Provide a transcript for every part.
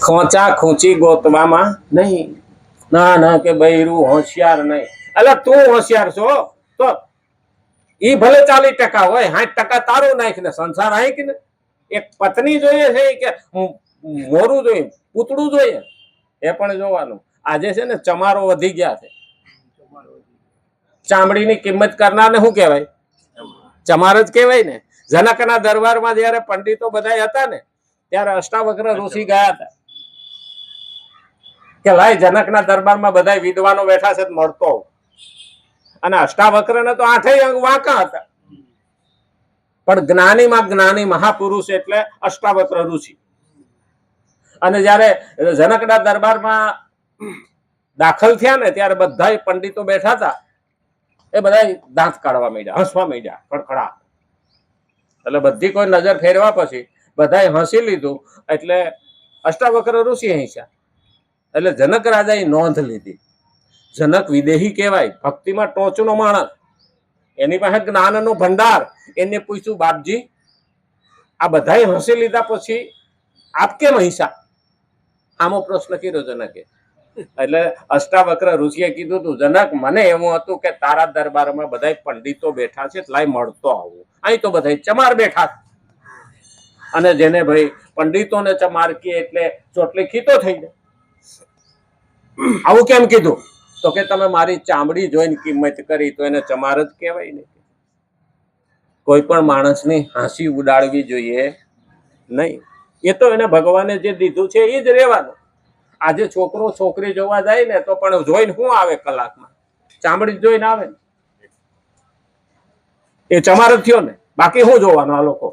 ખોંચા ખૂંચી ગોતવામાં નહીં. ના ના કે બૈરું હોશિયાર નહીં. એટલે તું હોશિયાર છો તો ઈ ભલે 40% હોય, 60% તારું નાખ ને સંસાર હાંક ને. એક પત્ની જોઈએ છે કે મોરું જોઈએ, પૂતળું જોઈએ, એ પણ જોવાનું. આજે છે ને ચમારો વધી ગયા છે. ચામડીની કિંમત કરનારને શું કહેવાય? ચમાર જ કહેવાય ને. જનકના દરબારમાં જયારે પંડિતો બધા હતા ને ત્યારે અષ્ટાવક્ર ઋષિ ગયા હતા કે લાય જનકના દરબારમાં બધા વિદ્વાનો બેઠા છે મળતો. અને અષ્ટાવક્રને તો 8 અંગ વાંકા હતા, પણ જ્ઞાનીમાં જ્ઞાની મહાપુરુષ એટલે અષ્ટાવક્ર ઋષિ. અને જયારે જનકના દરબારમાં દાખલ થયા ને ત્યારે બધા પંડિતો બેઠા હતા, એ બધા દાંત કાઢવા માંડ્યા, હસવા માંડ્યા, ખડખડા. એટલે બધી કોઈ નજર ફેરવા પછી બધાએ હસી લીધું. એટલે અષ્ટાવક્ર ઋષિ હસ્યા. એટલે જનક રાજાએ નોંધ લીધી. જનક વિદેહી કહેવાય, ભક્તિમાં ટોચનો માણસ, એની પાસે જ્ઞાનનો ભંડાર. એને પૂછ્યું, બાપજી આ બધાએ હસી લીધા પછી આપ કેમ હસ્યા? આમો પ્રશ્ન કર્યો જનકે. એટલે અષ્ટાવક્ર ઋષિએ કીધું તું, જનક મને એવું હતું કે તારા દરબારમાં બધા પંડિતો બેઠા છે, લાય મળતો આવું. અહીં તો બધા ચમાર બેઠા. અને જેને ભાઈ પંડિતોને ચમાર કે એટલે ચોટલી ખીતો થઈ જાય. આવું કેમ કીધું? તો કે તમે મારી ચામડી જોઈને કિંમત કરી તો એને ચમાર જ કહેવાય ને. કોઈ પણ માણસની હાંસી ઉડાડવી જોઈએ નહીં. એ તો એને ભગવાને જે દીધું છે એ જ રહેવાનું. આજે છોકરો છોકરી જોવા જાય ને તો પણ જોઈને શું આવે? કલાકમાં ચામડી જોઈને આવે ને, એ ચમાર જ થયો ને. બાકી શું જોવાનું? આ લોકો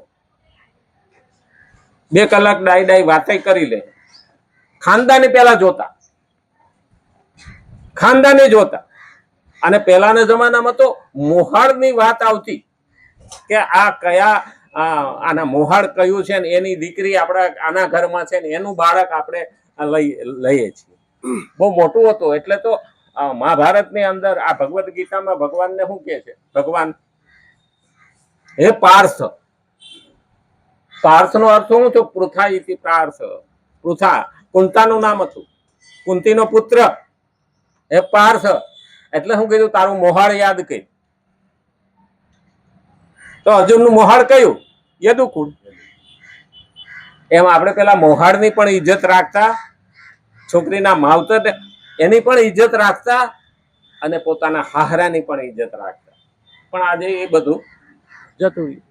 2 કલાક ડાઈ ડાઈ વાતે કરી લે. ખાનદાની પેલા જોતા, ખાનદાની જોતા. અને પહેલાના જમાનામાં તો મોહાળની વાત આવતી કે આ કયા આના મોહાળ કયું છે ને એની દીકરી આપણા આના ઘરમાં છે ને એનું બાળક આપણે લઈએ છીએ. બહુ મોટું હતું. એટલે તો મહાભારતની અંદર આ ભગવદ્ ગીતામાં ભગવાનને શું કહે છે? ભગવાન હે પાર્થ. પાર્થનો અર્થ શું થયો? પૃથા ઇતિ પાર્થ. પૃથા કુંતાનું નામ હતું, કુંતીનો પુત્ર. હે પાર્થ એટલે શું કીધું? તારું મોહાળ યાદ કઈ. તો અર્જુનનું મોહાળ કયું? યદુકુળ. એમ આપણે પેલા મોહાળની પણ ઇજ્જત રાખતા, છોકરીના માવતર એની પણ ઇજ્જત રાખતા, અને પોતાના હાહરાની પણ ઇજ્જત રાખતા. પણ આજે એ બધું જતું રહ્યું.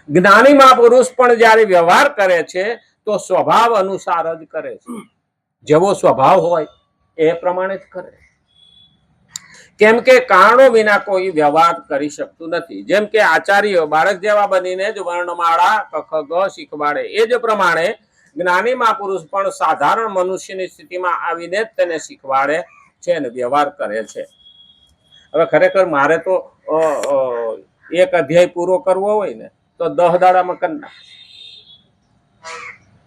જ્ઞાની મહાપુરુષ પણ જયારે વ્યવહાર કરે છે તો સ્વભાવ અનુસાર જ કરે છે. જેવો સ્વભાવ હોય એ પ્રમાણે જ કરે. કેમ કે કારણો વિના કોઈ વ્યવહાર કરી શકતું નથી. જેમ કે આચાર્ય બાળક જેવા બનીને જ વર્ણમાળા ક ખ ગ શીખવાડે, એ જ પ્રમાણે જ્ઞાની મહાપુરુષ પણ સાધારણ મનુષ્યની સ્થિતિમાં આવીને જ તેને શીખવાડે છે અને વ્યવહાર કરે છે. હવે ખરેખર મારે તો 1 અધ્યાય પૂરો કરવો હોય ને તો 10 દાડામાં કરી નાખ.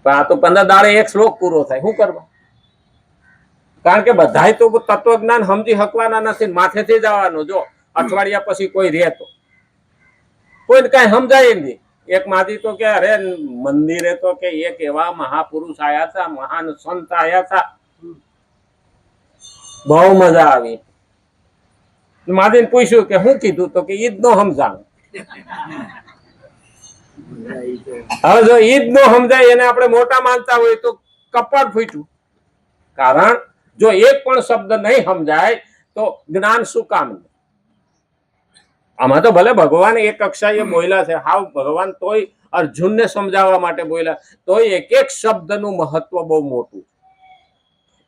આ તો 15 દાડે 1 શ્લોક પૂરો થાય. શું કરવા? કારણ કે બધા તો તત્વજ્ઞાન સમજી શકવાના નથી. માથેથી જવાનું. જો અઠવાડિયા પછી કોઈ રહે તો કોઈને કઈ સમજાય નહીં. એક માજી તો કે અરે મંદિરે તો કે એક એવા મહાપુરુષ આયા હતા, મહાન સંત આયા હતા, બહુ મજા આવી. માજીને પૂછ્યું કે શું કીધું? તો કે ઈદ નો સમજાણ. હવે જો ઈદ નો સમજાય એને આપણે મોટા માનતા હોય તો કપાટ ફૂટ્યું. કારણ જો એક પણ શબ્દ નહીં સમજાય તો જ્ઞાન શું કામ? આમાં તો ભલે ભગવાન એક કક્ષાએ બોલ્યા છે, હાવ ભગવાન તોય અર્જુનને સમજાવવા માટે બોલ્યા, તોય એક એક શબ્દનું મહત્વ બહુ મોટું.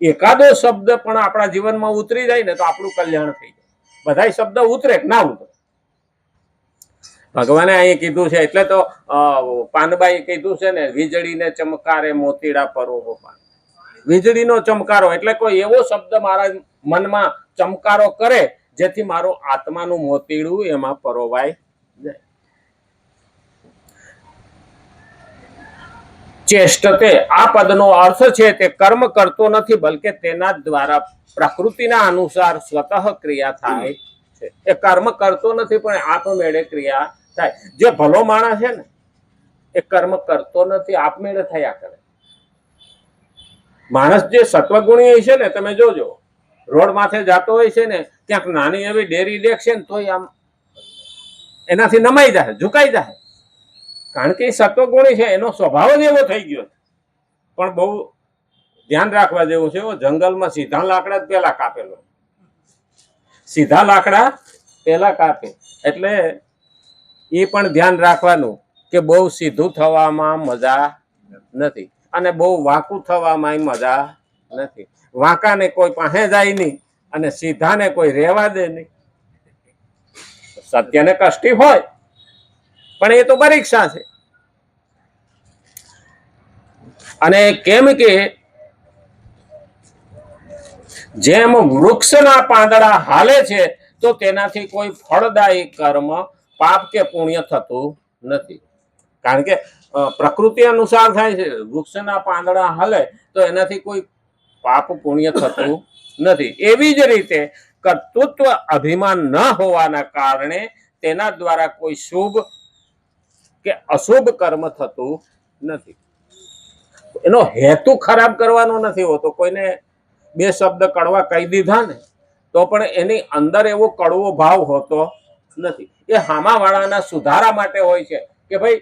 એકાદો શબ્દ પણ આપણા જીવનમાં ઉતરી જાય ને તો આપણું કલ્યાણ થઈ જાય. બધા શબ્દ ઉતરે કે ના ઉતરે? ભગવાને અહીં કીધું છે. એટલે તો પાનબાઈ કીધું છે ને, વીજળીને ચમકારે મોતીડા પરોવો પાન. વીજળીનો ચમકારો એટલે કોઈ એવો શબ્દ મારા મનમાં ચમકારો કરે જેથી મારો આત્માનું મોતીડું એમાં પરોવાય જાય. ચેષ્ટતે આ પદનો અર્થ છે તે કર્મ કરતો નથી, બલકે તેના દ્વારા પ્રકૃતિના અનુસાર સ્વતઃ ક્રિયા થાય છે. એ કર્મ કરતો નથી પણ આપમેળે ક્રિયા થાય. જે ભલો માણસ છે ને એ કર્મ કરતો નથી, આપમેળે થયા કરે. માણસ જે સત્વગુણી હોય છે ને, તમે જોજો રોડ માથે જતો હોય છે ને, ક્યાંક નાની એવી ડેરી દેખશે ને તોય આમ એનાથી નમાઈ જાય, ઝુકાઈ જાય, કારણ કે એ સત્વગુણી છે, એનો સ્વભાવ જ એવો થઈ ગયો. પણ બહુ ધ્યાન રાખવા જેવું છે. જંગલમાં સીધા લાકડા પેલા કાપેલો, સીધા લાકડા પેલા કાપે. એટલે એ પણ ધ્યાન રાખવાનું કે બહુ સીધું થવામાં મજા નથી અને બહુ વાંકું થવામાં મજા નથી. વાંકાને કોઈ પાસે જાય નહીં અને સીધાને કોઈ રહેવા દે નહીં. સત્યને કષ્ટી હોય પણ એ તો પરીક્ષા છે. અને કેમ કે જેમ વૃક્ષના પાંદડા હાલે છે તો તેનાથી કોઈ ફળદાયી કર્મ પાપ કે પુણ્ય થતું નથી. કારણ કે પ્રકૃતિ અનુસાર થાય છે. વૃક્ષના પાંદડા હાલે તો એનાથી કોઈ પાપ પુણ્ય થતું નથી. એવી જ રીતે કર્તૃત્વ અભિમાન ન હોવાના કારણે તેના દ્વારા કોઈ શુભ કે અશુભ કર્મ થતું નથી. એનો હેતુ ખરાબ કરવાનો નથી હોતો. કોઈને બે શબ્દ કડવા કહી દીધા ને તો પણ એની અંદર એવો કડવો ભાવ હોતો નથી. એ હામાવાળાના સુધારા માટે હોય છે કે ભાઈ,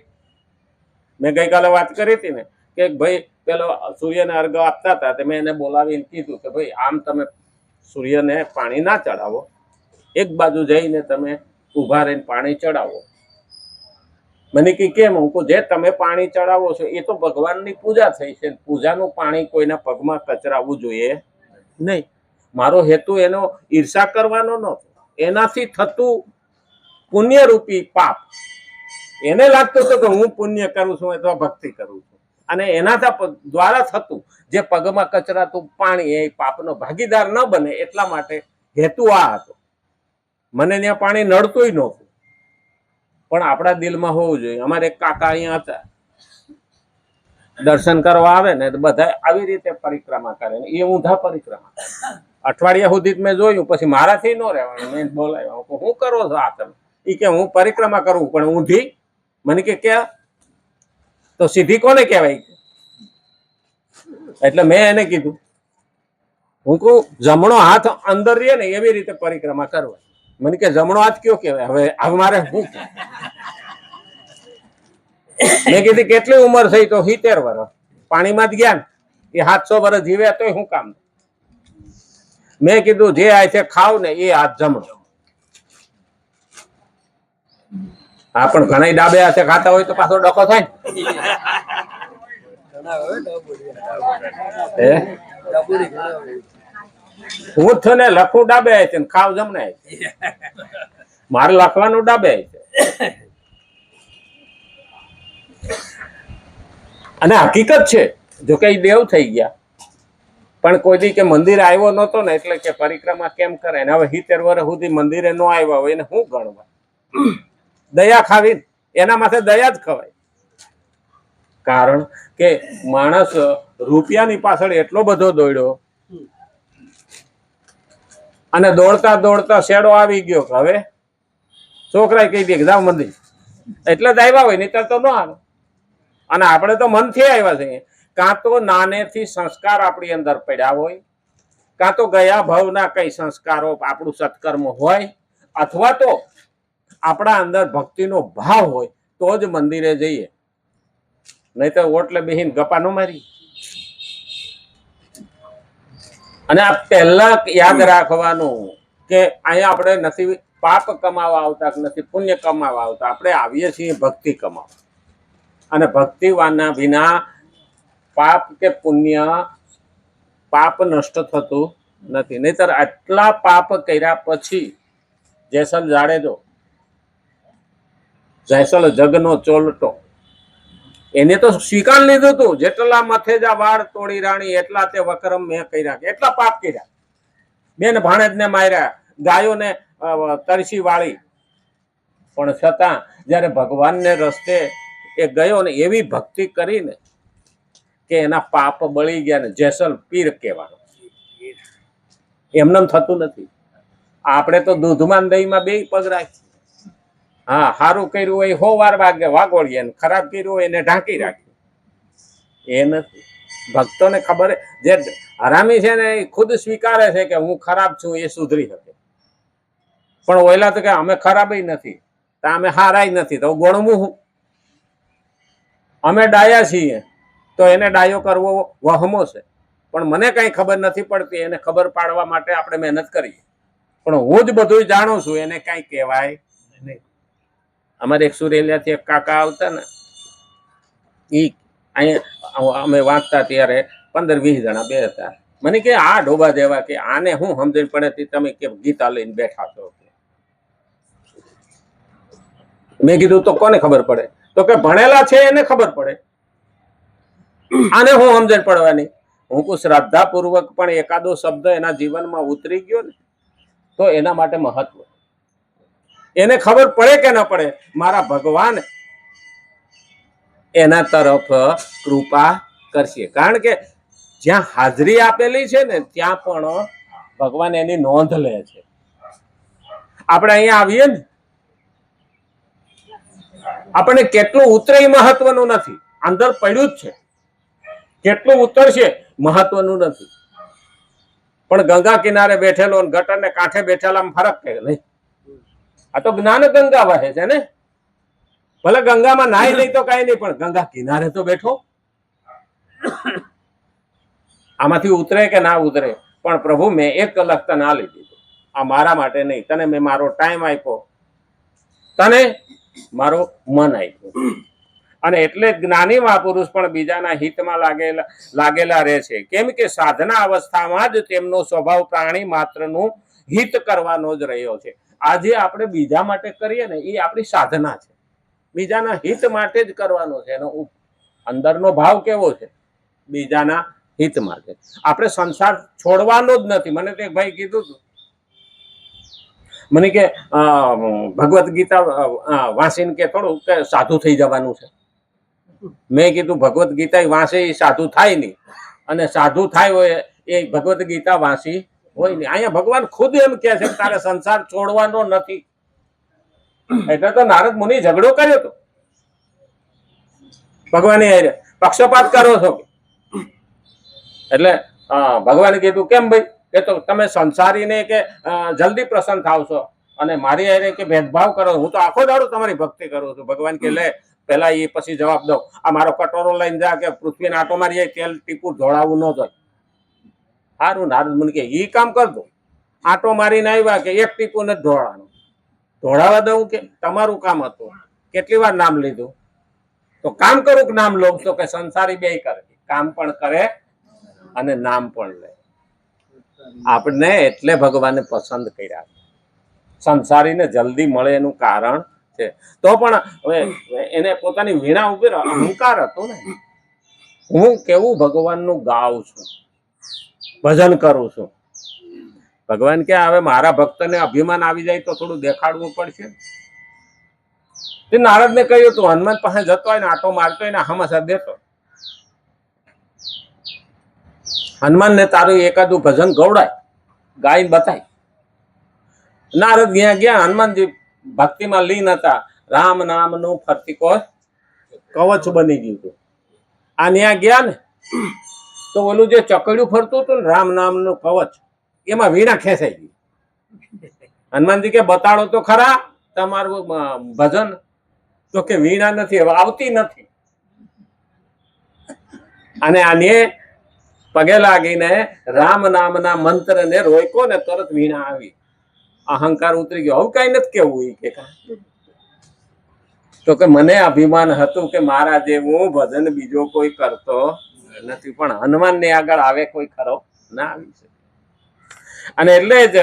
મેં ગઈકાલે વાત કરી હતી ને કે ભાઈ પેલો સૂર્યને અર્ઘ આપતા હતા, મેં એને બોલાવીને કીધું કે ભાઈ આમ તમે સૂર્યને પાણી ના ચડાવો, એક બાજુ જઈને તમે ઉભા રહીને પાણી ચડાવો. મને કે કેમ? હું જે તમે પાણી ચડાવો છો એ તો ભગવાનની પૂજા થઈ છે. પૂજાનું પાણી કોઈના પગમાં કચરાવવું જોઈએ નહીં. મારો હેતુ એનો ઈર્ષા કરવાનો નહોતો. એનાથી થતું પુણ્યરૂપી પાપ એને લાગતું હતું કે હું પુણ્ય કરું છું અથવા ભક્તિ કરું છું, અને એના દ્વારા થતું જે પગમાં કચરાતું પાણી એ પાપનો ભાગીદાર ન બને એટલા માટે હેતુ આ હતો. મને ત્યાં પાણી નડતું નહોતું, પણ આપણા દિલમાં હોવું જોઈએ. અમારે એક કાકા અહીંયા હતા, દર્શન કરવા આવે ને બધા આવી રીતે પરિક્રમા કરે ને એ ઊંધા પરિક્રમા. અઠવાડિયા સુધી મેં જોયું, પછી મારાથી ન રહેવાનું. મેં બોલાવ્યા, હું કરો છો આ તમે? એ કે હું પરિક્રમા કરું પણ ઊંધી. મને કે ક્યાં? તો સીધી કોને કહેવાય? એટલે મેં એને કીધું, હું કહું જમણો હાથ અંદર રહે ને એવી રીતે પરિક્રમા કરવા. મને કે જમણો હાથ કયો કહેવાય? હવે મારે શું? મેં કીધી કેટલી ઉંમર થઈ? તો 70 વર્ષ. પાણીમાં જ ગયા ને એ 700 વર્ષ જીવે તોય શું કામ? મેં કીધું જે આ છે ખાવ ને એ હાથ જમણો. હા, પણ ઘણા ડાબે હાથે ખાતા હોય તો પાછો ડખો થાય ને. હું જ ને લખું ડાબે હાથે ને ખાવ જમણે હાથે. મારે લખવાનું ડાબે હાથે. અને હકીકત છે, જો કે દેવ થઈ ગયા પણ કોઈ દી કે મંદિર આવ્યો નતો ને એટલે કે પરિક્રમા કેમ કરે ને. હવે 70 વર્ષ સુધી મંદિરે ન આવ્યા હોય એને શું ગણવા? દયા ખાવી, એના માથે દયા જ ખવાય. કારણ કે માણસ રૂપિયાની પાછળ એટલો બધો દોડ્યો અને દોડતા દોડતા શેડો આવી ગયો કે હવે છોકરાએ કહી દે કે જાવ મંદિર, એટલે જ આવ્યા હોય, નહીં તો ન આવે. અને આપણે તો મનથી આવ્યા છીએ. કાં તો નાનેથી સંસ્કાર આપણી અંદર પડ્યા હોય, કાં તો ગયા ભાવના કઈ સંસ્કારો આપણું સત્કર્મ હોય, અથવા તો આપણા અંદર ભક્તિનો ભાવ હોય તો જ મંદિરે જઈએ. નહીં તો ઓટલે બેહીને ગપ્પા ન મારી. અને આ પહેલા યાદ રાખવાનું કે અહીંયા આપણે નથી પાપ કમાવા આવતા, નથી પુણ્ય કમાવા આવતા. આપણે આવીએ છીએ ભક્તિ કમાવા. અને ભક્તિવાના વિના પાપ કે પુણ્ય પાપ નષ્ટ થતું નથી. નહીતર આટલા પાપ કર્યા પછી જેસલ જાડેજો, જેસલ જગનો ચોલટો, એને તો સ્વીકાર લીધું હતું જેટલા મથેજા વાળ તોડી રાણી એટલા તે વકરમ મેં કર્યા. એટલા પાપ કર્યા. બેન ભાણેજને માર્યા, ગાયોને તરસી વાળી, પણ છતાં જયારે ભગવાનને રસ્તે એ ગયો ને એવી ભક્તિ કરીને કે એના પાપ બળી ગયા ને જેસલ પીર કહેવાનો. એમને થતું નથી. આપણે તો દૂધમાં દહીંમાં બે પગ રાખીએ. હા, સારું કર્યું હોય 100 વાર વાગોળીએ, ખરાબ કર્યું હોય એને ઢાંકી રાખીએ. એ નથી. ભક્તોને ખબર, જે હરામી છે ને એ ખુદ સ્વીકારે છે કે હું ખરાબ છું, એ સુધરી શકે. પણ ઓયલા તો કે અમે ખરાબય નથી, તો અમે હારાય નથી, તો ગણવું હું? અમે ડાયા છીએ તો એને ડાયો કરવો વહમો છે. પણ મને કઈ ખબર નથી પડતી, એને ખબર પાડવા માટે આપણે મહેનત કરીએ. પણ હું જ બધું જાણું છું એને કઈ કહેવાય નહીં. અમારે એક સુરેલિયાથી એક કાકા આવતા ને, ઈ અહીંયા અમે વાંચતા ત્યારે 15-20 જણા બે હતા. મને કે આ ઢોબા જેવા કે આને હું સમજણ પડે તમે કે ગીતા લઈને બેઠા છો. મેં કીધું તો કોને ખબર પડે? તો કે ભણેલા છે એને ખબર પડે, આને હું સમજણ પડવાની? હું કહું શ્રદ્ધાપૂર્વક પણ એકાદો શબ્દ એના જીવનમાં ઉતરી ગયો ને તો એના માટે મહત્વ. એને ખબર પડે કે ન પડે, મારા ભગવાન એના તરફ કૃપા કરશે. કારણ કે જ્યાં હાજરી આપેલી છે ને ત્યાં પણ ભગવાન એની નોંધ લે છે. આપણે અહીંયા આવીએ ને, આપણને કેટલું ઉતરે એ મહત્વનું નથી, અંદર પડ્યું જ છે. કેટલું ઉતરશે મહત્વનું નથી. પણ ગંગા કિનારે બેઠેલો ગટર ને કાંઠે બેઠેલામાં ફરક છે નહીં? આ તો જ્ઞાન ગંગા વહે છે ને. ભલે ગંગામાં નાય નહીં તો કઈ નહીં, પણ ગંગા કિનારે તો બેઠો. આમાંથી ઉતરે કે ના ઉતરે, પણ પ્રભુ મેં 1 કલાક તને આલી દીધું, આ મારા માટે નહીં, તને મેં મારો ટાઈમ આપ્યો, તને મારો મન આપ્યું. અને એટલે જ્ઞાની મહાપુરુષ પણ બીજાના હિતમાં લાગેલા રહે છે. કેમ કે સાધના અવસ્થામાં જ તેમનો સ્વભાવ પ્રાણી માત્રનું હિત કરવાનો જ રહ્યો છે. આજે આપણે બીજા માટે કરીએ ને એ આપણી સાધના છે, બીજાના હિત માટે જ કરવાનો છે. એનો અંદરનો ભાવ કેવો છે? બીજાના હિત માટે. આપણે સંસાર છોડવાનો જ નથી. મને તો એક ભાઈ કીધું હતું, મને કે ભગવદ્ ગીતા વાંચીને કે થોડું કે સાધુ થઈ જવાનું છે. મેં કીધું ભગવદ્ ગીતા વાંચે એ સાધુ થાય નહીં, અને સાધુ થાય હોય એ ભગવદ્ ગીતા વાંચી હોય નહીં. અહીંયા ભગવાન ખુદ એમ કહે છે કે તારે સંસાર છોડવાનો નથી. એટલે તો નારદ મુનિ ઝઘડો કર્યો હતો ભગવાને, પક્ષપાત કરો છો. એટલે ભગવાને કીધું કેમ ભાઈ, કે તો તમે સંસારીને કે જલ્દી પ્રસન્ન થાવ છો અને મારી હારે કે ભેદભાવ કરો. હું તો આખો દાડો તમારી ભક્તિ કરું છું. ભગવાન કે લે પેલા એ પછી જવાબ દો. આ મારો કટોરો લઈને જા કે પૃથ્વીને આટો મારી જાય, તેલ ટીપું ધોળાવું ન જોઈએ. સારું, નારદ મુનિ કે ઈ કામ કરજો. આટો મારીને આવ્યા કે 1 ટીપું નથી ધોળાનું, ધોળાવા દઉં કે તમારું કામ હતું, કેટલી વાર નામ લીધું? તો કામ કરું કે નામ લો? તો કે સંસારી બે કરે, કામ પણ કરે અને નામ પણ લે. આપણે એટલે ભગવાને પસંદ કર્યા. સંસારીને જલ્દી મળે એનું કારણ છે. તો પણ એને પોતાની વીણા ઉપર અહંકાર હતો ને, હું કેવું ભગવાનનું ગાઉં છું, ભજન કરું છું. ભગવાન કે હવે મારા ભક્તને અભિમાન આવી જાય તો થોડું દેખાડવું પડશે. તે નારદને કહ્યું તું હનુમાન પાસે જતો હોય ને આટો મારતો હોય ને હમાસા દેતો, હનુમાનને તારું એકાદું ભજન ગવડાય, ગાઈને બતાય. નારદ ગયા, હનુમાનજી ભક્તિમાં લીન હતા. રામ નામનું ફરતી કવચ બની ગયું હતું. આ ત્યાં ગયા ને તો ઓલું જે ચકડ્યું ફરતું હતું ને રામ નામનું કવચ, એમાં વીણા ખેંચાઈ ગઈ. હનુમાનજી કે બતાડો તો ખરા તમારું ભજન. તો કે વીણા નથી, હવે આવતી નથી. અને આને પગે લાગીને રામ નામના મંત્રને રોક્યો ને તરત વીણા આવી. અહંકાર ઉતરી ગયો. હવે કઈ નથી કેવું. કે તો કે મને અભિમાન હતું કે મારા જેવું ભજન બીજો કોઈ કરતો નથી, પણ હનુમાન ને આગળ આવે કોઈ ખરો ના આવી શકે. અને એટલે જ